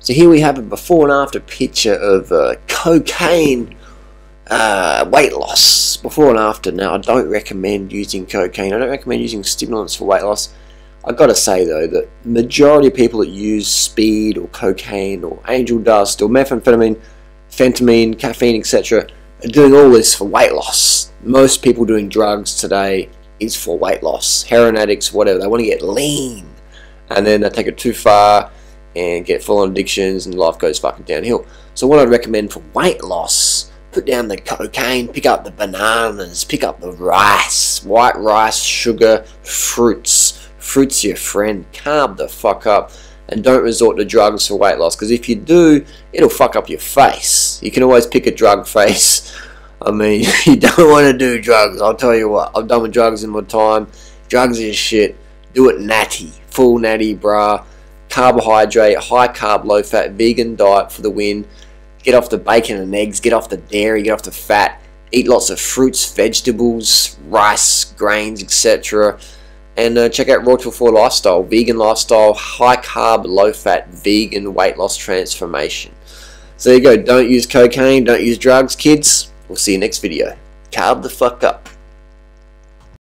So here we have a before and after picture of cocaine weight loss. Before and after. Now, I don't recommend using cocaine. I don't recommend using stimulants for weight loss. I've got to say though that the majority of people that use speed or cocaine or angel dust or methamphetamine, phentamine, caffeine, etc. are doing all this for weight loss. Most people doing drugs today is for weight loss. Heroin addicts, whatever, they want to get lean, and then they take it too far and get full on addictions and life goes fucking downhill. So what I'd recommend for weight loss, put down the cocaine, pick up the bananas, pick up the rice, white rice, sugar, fruits. Fruit's your friend. Carb the fuck up and don't resort to drugs for weight loss, because if you do, it'll fuck up your face. You can always pick a drug face. I mean, you don't want to do drugs. I'll tell you what, I've done with drugs in my time. Drugs is shit. Do it natty. Full natty, brah. Carbohydrate, high carb, low fat, vegan diet for the win. Get off the bacon and eggs, get off the dairy, get off the fat. Eat lots of fruits, vegetables, rice, grains, etc. And check out Raw Till 4 Lifestyle, vegan lifestyle, high carb, low fat, vegan weight loss transformation. So there you go, don't use cocaine, don't use drugs, kids. We'll see you next video. Carb the fuck up.